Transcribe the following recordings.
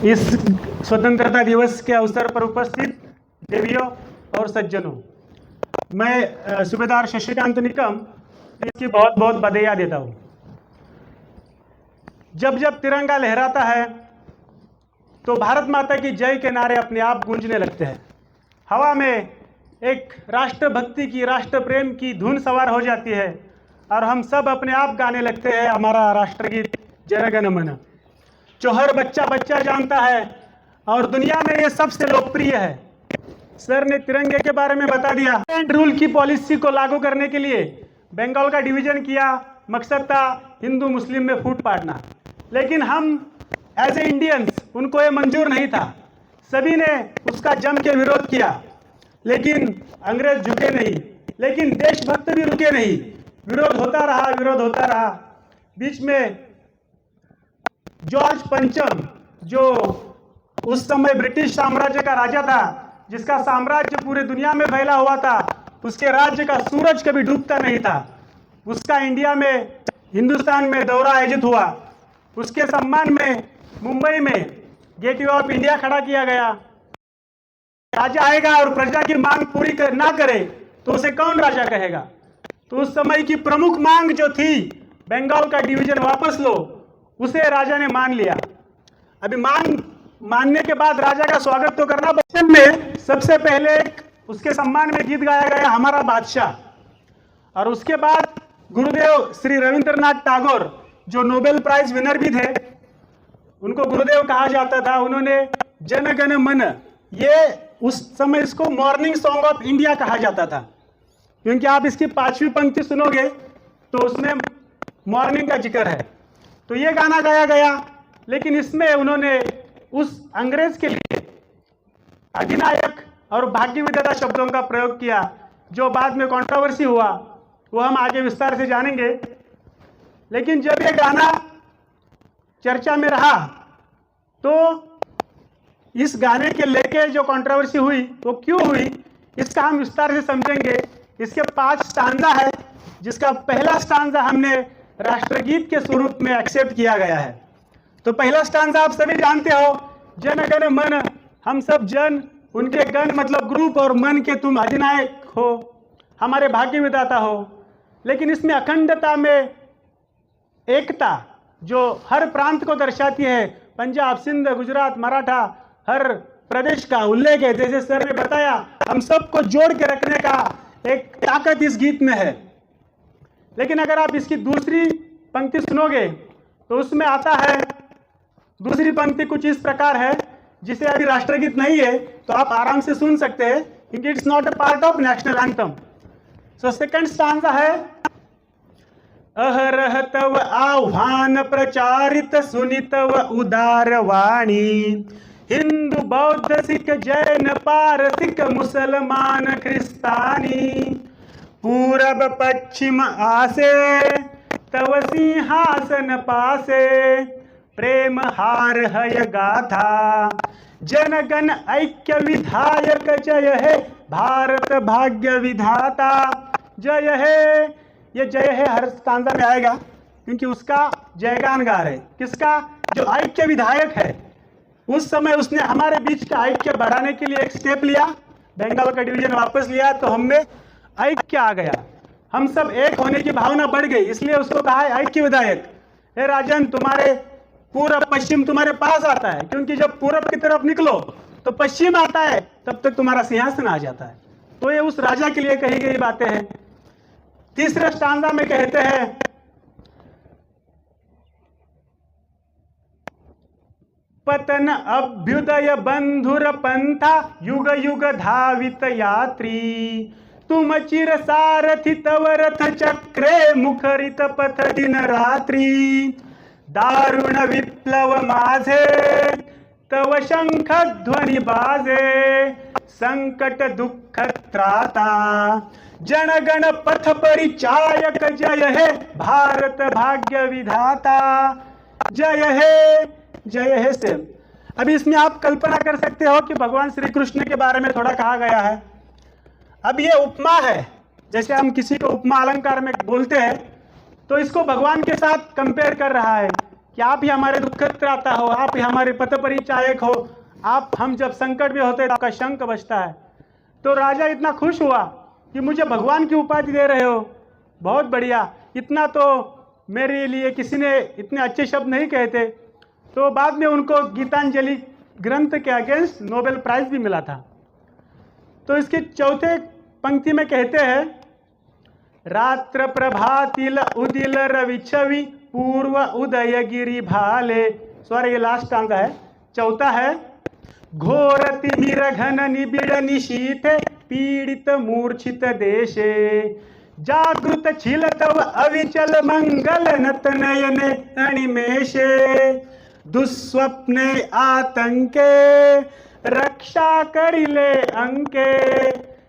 इस स्वतंत्रता दिवस के अवसर पर उपस्थित देवियों और सज्जनों, मैं सूबेदार शशिकांत निकम इसकी बहुत बहुत बधाई देता हूँ। जब जब तिरंगा लहराता है तो भारत माता की जय के नारे अपने आप गूंजने लगते हैं। हवा में एक राष्ट्रभक्ति की, राष्ट्र प्रेम की धुन सवार हो जाती है और हम सब अपने आप गाने लगते हैं हमारा राष्ट्रगीत जन गण मन, जो हर बच्चा बच्चा जानता है और दुनिया में ये सबसे लोकप्रिय है। सर ने तिरंगे के बारे में बता दिया। एंड रूल की पॉलिसी को लागू करने के लिए बंगाल का डिवीजन किया। मकसद था हिंदू मुस्लिम में फूट पाड़ना, लेकिन हम एज ए इंडियंस उनको ये मंजूर नहीं था। सभी ने उसका जम के विरोध किया, लेकिन अंग्रेज झुके नहीं, लेकिन देशभक्त भी रुके नहीं। विरोध होता रहा, विरोध होता रहा। बीच में जॉर्ज पंचम, जो उस समय ब्रिटिश साम्राज्य का राजा था, जिसका साम्राज्य पूरे दुनिया में फैला हुआ था, उसके राज्य का सूरज कभी डूबता नहीं था। उसका इंडिया में, हिंदुस्तान में दौरा आयोजित हुआ। उसके सम्मान में मुंबई में गेटवे ऑफ इंडिया खड़ा किया गया। राजा आएगा और प्रजा की मांग पूरी ना करे तो उसे कौन राजा कहेगा। तो उस समय की प्रमुख मांग जो थी, बंगाल का डिवीजन वापस लो, उसे राजा ने मान लिया। अभी मानने के बाद राजा का स्वागत तो करना। बच्चन में सबसे पहले उसके सम्मान में गीत गाया गया, हमारा बादशाह। और उसके बाद गुरुदेव श्री रविंद्रनाथ टैगोर, जो नोबेल प्राइज विनर भी थे, उनको गुरुदेव कहा जाता था। उन्होंने जन गण मन, ये उस समय इसको मॉर्निंग सॉन्ग ऑफ इंडिया कहा जाता था, क्योंकि आप इसकी 5वीं पंक्ति सुनोगे तो उसमें मॉर्निंग का जिक्र है। तो ये गाना गाया गया, लेकिन इसमें उन्होंने उस अंग्रेज के लिए अधिनायक और भाग्य विधाता शब्दों का प्रयोग किया, जो बाद में कंट्रोवर्सी हुआ, वो हम आगे विस्तार से जानेंगे। लेकिन जब ये गाना चर्चा में रहा तो इस गाने के लेके जो कंट्रोवर्सी हुई वो क्यों हुई, इसका हम विस्तार से समझेंगे। इसके 5 स्टांजा है, जिसका पहला स्टांजा हमने राष्ट्रगीत के स्वरूप में एक्सेप्ट किया गया है। तो पहला स्टांजा आप सभी जानते हो, जन गण मन, हम सब जन, उनके गण मतलब ग्रुप, और मन के तुम अधिनायक हो, हमारे भाग्य विधाता हो। लेकिन इसमें अखंडता में एकता जो हर प्रांत को दर्शाती है, पंजाब, सिंध, गुजरात, मराठा, हर प्रदेश का उल्लेख है। जैसे सर ने बताया, हम सबको जोड़ के रखने का एक ताकत इस गीत में है। लेकिन अगर आप इसकी दूसरी पंक्ति सुनोगे तो उसमें आता है, दूसरी पंक्ति कुछ इस प्रकार है, जिसे अभी राष्ट्रगीत नहीं है तो आप आराम से सुन सकते हैं, क्योंकि it's not a part of national anthem. So second stanza है, अहरह तव आह्वान प्रचारित सुनितव उदार वाणी, हिंदू बौद्ध सिख जैन पारसिक मुसलमान ख्रिस्तानी, पूरब पश्चिम आसे तव सिंहासन पासे, प्रेम हार हय गाथा, जन गण ऐक्य विधायक, जय है भारत भाग्य विधाता, जय है। ये जय है हर स्टांजा में आएगा, क्योंकि उसका जयगान गा रहे। किसका? जो ऐक्य विधायक है। उस समय उसने हमारे बीच का ऐक्य बढ़ाने के लिए एक स्टेप लिया, बंगाल का डिवीजन वापस लिया, तो हम में ऐक्य आ गया, हम सब एक होने की भावना बढ़ गई, इसलिए उसको कहा है ऐक्य विधायक। हे राजन, तुम्हारे पूरब पश्चिम तुम्हारे पास आता है, क्योंकि जब पूरब की तरफ निकलो तो पश्चिम आता है, तब तक तुम्हारा सिंहासन आ जाता है। तो ये उस राजा के लिए कही गई बातें हैं। तीसरे स्टांजा में कहते हैं, पतन अभ्युदय बंधुर पंथा, युग युग धावित यात्री, तुम चिर सारथी तव रथ चक्रे, मुखरित पथ दिन रात्रि, दारुण विप्लव माझे तव शंख ध्वनि बाजे, संकट दुख त्राता, जन गण पथ परिचायक, जय है भारत भाग्य विधाता, जय है, जय है। से अभी इसमें आप कल्पना कर सकते हो कि भगवान श्री कृष्ण के बारे में थोड़ा कहा गया है। अब ये उपमा है, जैसे हम किसी को उपमा अलंकार में बोलते हैं, तो इसको भगवान के साथ कंपेयर कर रहा है कि आप ही हमारे दुख त्राता हो, आप ही हमारे पथ परिचायक हो, आप हम जब संकट में होते हैं तो आपका शंख बजता है। तो राजा इतना खुश हुआ कि मुझे भगवान की उपाधि दे रहे हो, बहुत बढ़िया, इतना तो मेरे लिए किसी ने इतने अच्छे शब्द नहीं कहते। तो बाद में उनको गीतांजलि ग्रंथ के अगेंस्ट नोबेल प्राइज भी मिला था। तो इसके चौथे पंक्ति में कहते हैं, रात्र प्रभातिल उदिल रवि छवि पूर्व उदय गिरि भाले। सॉरी, ये लास्ट स्टांजा है। चौथा है, घोर तिमिर घन निबिड़ निशीथ पीड़ित मूर्छित देशे जागृत छिल तव अविचल मंगल नत नयने अणिमेशे दुस्वप्ने आतंके रक्षा करिले अंके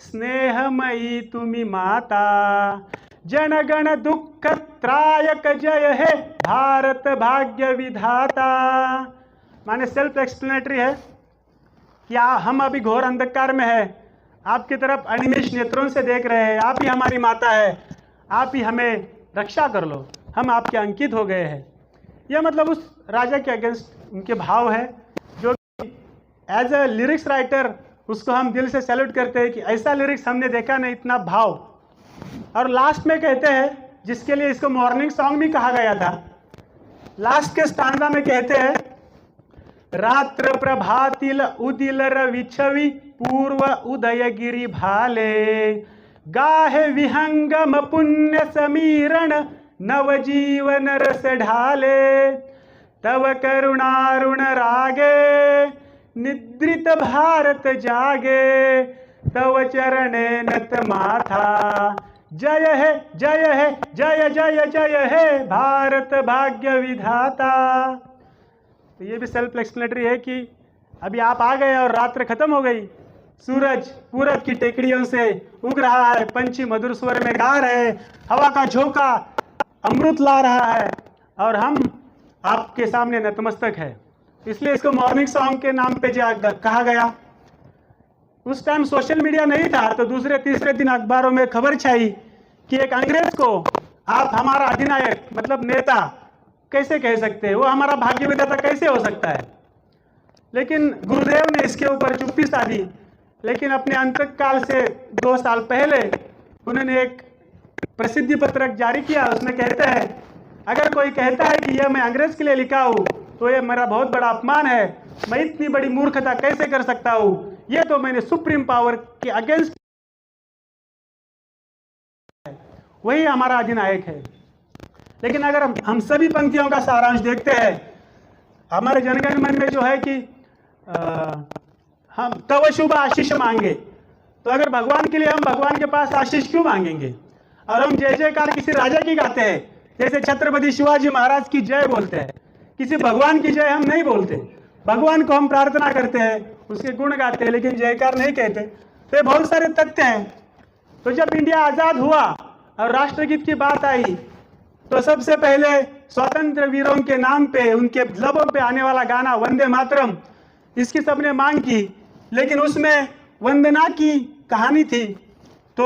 स्नेहमयी तुमी माता जनगण दुख त्रायक जय है भारत भाग्य विधाता। माने सेल्फ एक्सप्लेनेटरी है कि हम अभी घोर अंधकार में है, आपकी तरफ अनिमेष नेत्रों से देख रहे हैं, आप ही हमारी माता है, आप ही हमें रक्षा कर लो, हम आपके अंकित हो गए हैं। यह मतलब उस राजा के अगेंस्ट उनके भाव है, जो एज ए लिरिक्स राइटर उसको हम दिल से सैल्यूट करते हैं कि ऐसा लिरिक्स हमने देखा नहीं, इतना भाव। और लास्ट में कहते हैं, जिसके लिए इसको मॉर्निंग सॉन्ग भी कहा गया था, लास्ट के स्टांजा में कहते हैं, रात्र प्रभातिल उदिल रवि छवि पूर्व उदय गिरि भाले गाहे विहंगम पुण्य समीरण नव जीवन रस ढाले तव करुणारुण रागे निद्रित भारत जागे तव चरणे नत माथा जय है जय है जय जय जय है भारत भाग्य विधाता। तो ये भी सेल्फ एक्सप्लेनेटरी है कि अभी आप आ गए और रात्र खत्म हो गई, सूरज पूरब की टेकड़ियों से उग रहा है, पंछी मधुर स्वर में गा रहे, हवा का झोंका अमृत ला रहा है और हम आपके सामने नतमस्तक है। इसलिए इसको मॉर्निंग सॉन्ग के नाम पे कहा गया। उस टाइम सोशल मीडिया नहीं था, तो दूसरे तीसरे दिन अखबारों में खबर छाई कि एक अंग्रेज को आप हमारा अधिनायक मतलब नेता कैसे कह सकते हैं, वो हमारा भाग्य विधाता कैसे हो सकता है। लेकिन गुरुदेव ने इसके ऊपर चुप्पी साधी। लेकिन अपने अंतकाल से 2 साल पहले उन्होंने एक प्रसिद्धि पत्रक जारी किया। उसमें कहते हैं, अगर कोई कहता है कि यह मैं अंग्रेज के लिए लिखा हूँ तो यह मेरा बहुत बड़ा अपमान है, मैं इतनी बड़ी मूर्खता कैसे कर सकता हूँ, यह तो मैंने सुप्रीम पावर के अगेंस्ट, वही हमारा अधिनायक है। लेकिन अगर हम सभी पंक्तियों का सारांश देखते हैं, हमारे जनगण मन में जो है कि हम तव शुभ आशीष मांगे, तो अगर भगवान के लिए हम भगवान के पास आशीष क्यों मांगेंगे। और हम जय जयकार किसी राजा की गाते हैं, जैसे छत्रपति शिवाजी महाराज की जय बोलते हैं, किसी भगवान की जय हम नहीं बोलते। भगवान को हम प्रार्थना करते हैं, उसके गुण गाते हैं, लेकिन जयकार नहीं कहते। तो ये बहुत सारे तथ्य हैं। तो जब इंडिया आज़ाद हुआ और राष्ट्रगीत की बात आई, तो सबसे पहले स्वतंत्र वीरों के नाम पे, उनके लबों पे आने वाला गाना वंदे मातरम, इसकी सबने मांग की। लेकिन उसमें वंदना की कहानी थी, तो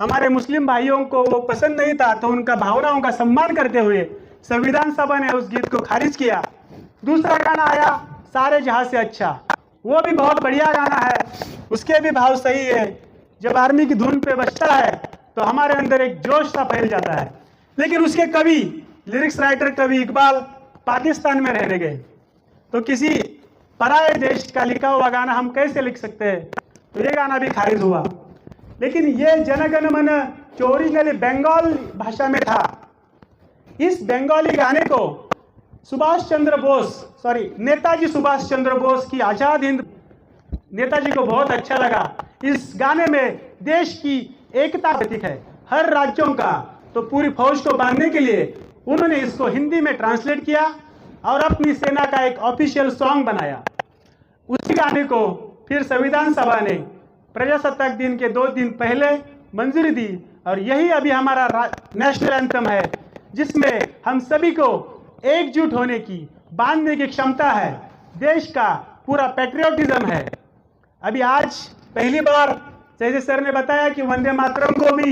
हमारे मुस्लिम भाइयों को वो पसंद नहीं था। तो उनका भावनाओं का सम्मान करते हुए संविधान सभा ने उस गीत को खारिज किया। दूसरा गाना आया सारे जहां से अच्छा, वो भी बहुत बढ़िया गाना है, उसके भी भाव सही है। जब आर्मी की धुन पे बजता है तो हमारे अंदर एक जोश सा फैल जाता है। लेकिन उसके कवि, लिरिक्स राइटर कवि इकबाल पाकिस्तान में रहने गए, तो किसी पराये देश का लिखा हुआ गाना हम कैसे लिख सकते हैं, तो ये गाना भी खारिज हुआ। लेकिन ये जनगण मन जो ओरिजिनली बंगाल भाषा में था, इस बंगाली गाने को नेताजी सुभाष चंद्र बोस की आजाद हिंद, नेताजी को बहुत अच्छा लगा। इस गाने में देश की एकता प्रतीक है, हर राज्यों का। तो पूरी फौज को बांधने के लिए उन्होंने इसको हिंदी में ट्रांसलेट किया और अपनी सेना का एक ऑफिशियल सॉन्ग बनाया। उसी गाने को फिर संविधान सभा ने प्रजासत्ताक दिन के 2 दिन पहले मंजूरी दी, और यही अभी हमारा नेशनल एंथम है, जिसमें हम सभी को एकजुट होने की, बांधने की क्षमता है। देश का पूरा पैट्रियोटिज्म है। अभी आज पहली बार, जैसे सर ने बताया कि वंदे मातरम को भी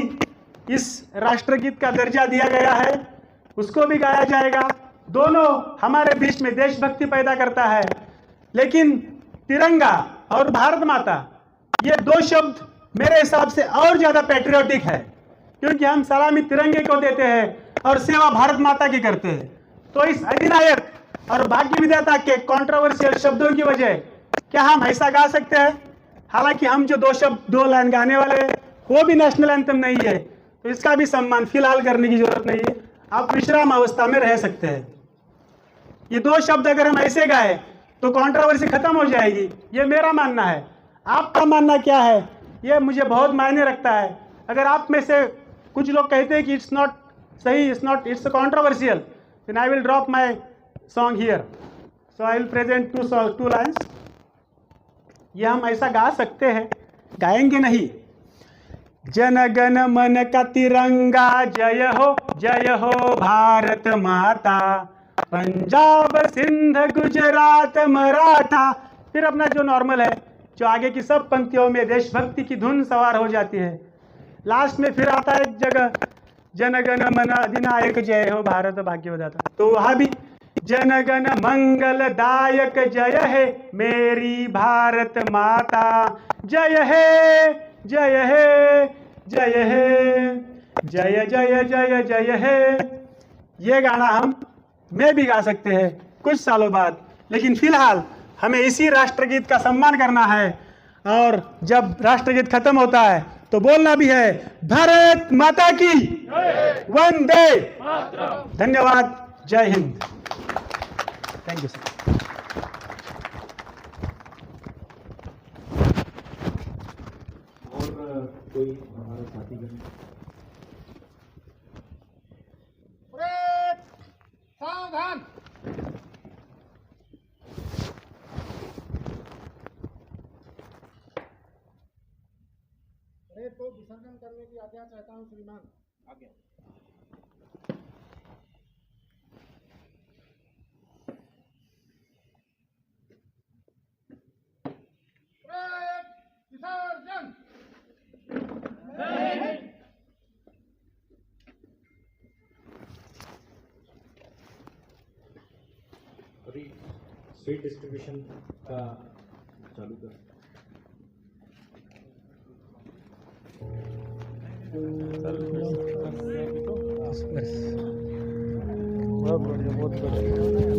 इस राष्ट्रगीत का दर्जा दिया गया है, उसको भी गाया जाएगा। दोनों हमारे बीच में देशभक्ति पैदा करता है। लेकिन तिरंगा और भारत माता, ये दो शब्द मेरे हिसाब से और ज्यादा पैट्रियोटिक है, क्योंकि हम सलामी तिरंगे को देते हैं और सेवा भारत माता की करते हैं। तो इस अधिनायक और भाग्य विधाता के कंट्रोवर्शियल शब्दों की वजह क्या हम ऐसा गा सकते हैं? हालांकि हम जो दो लाइन गाने वाले हैं वो भी नेशनल एंथम नहीं है, तो इसका भी सम्मान फिलहाल करने की जरूरत नहीं है। आप विश्राम अवस्था में रह सकते हैं। ये दो शब्द अगर हम ऐसे गाए तो कंट्रोवर्सी खत्म हो जाएगी, ये मेरा मानना है। आपका मानना क्या है ये मुझे बहुत मायने रखता है। अगर आप में से कुछ लोग कहते हैं कि इट्स नॉट सही, it's controversial, then I will drop my song here. So I will present two lines. ये हम ऐसा गा सकते हैं, गाएंगे नहीं। जन गण मन का तिरंगा जय हो भारत माता, पंजाब सिंध गुजरात मराठा। फिर अपना जो नॉर्मल है, जो आगे की सब पंक्तियों में देशभक्ति की धुन सवार हो जाती है। लास्ट में फिर आता है एक जगह जन गण मन अधिनायक जय हो भारत भाग्य विधाता, तो वहां भी जन गण मंगलदायक जय है मेरी भारत माता, जय है जय है जय है जय जय जय जय है। ये गाना मैं भी गा सकते हैं कुछ सालों बाद, लेकिन फिलहाल हमें इसी राष्ट्रगीत का सम्मान करना है। और जब राष्ट्रगीत खत्म होता है तो बोलना भी है भारत माता की वंदे। धन्यवाद, जय हिंद। Thank you sir. और कोई हमारा साथी सावधान। परेड को विसर्जन करने की आज्ञा चाहता हूं श्रीमान। आज्ञा। परेड विसर्जन। अभी स्वीट डिस्ट्रीब्यूशन का चालू कर।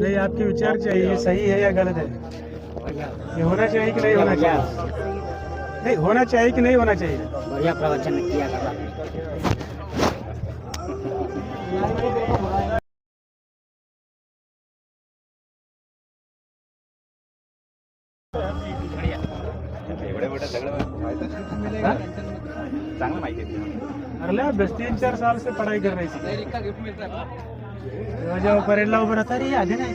नहीं, आपके विचार चाहिए सही है या गलत है? ये होना चाहिए कि नहीं होना चाहिए? नहीं होना चाहिए कि नहीं होना चाहिए? बढ़िया प्रवचन किया था। चांगलं माहिती आहे। अरे बस 3-4 साल से पढ़ाई कर रही थी। जब परेडला उभं राहता रे आधी नाही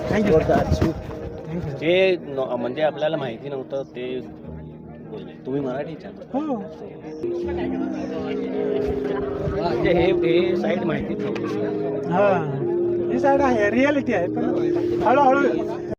थँक्यू। जे म्हणजे आपल्याला माहिती नव्हतं ते बोलले। तुम्ही मराठीच्या? हो, म्हणजे हे साईड माहितीच नव्हती। हा ही साईड आहे, रियालिटी आहे, पण हळूहळू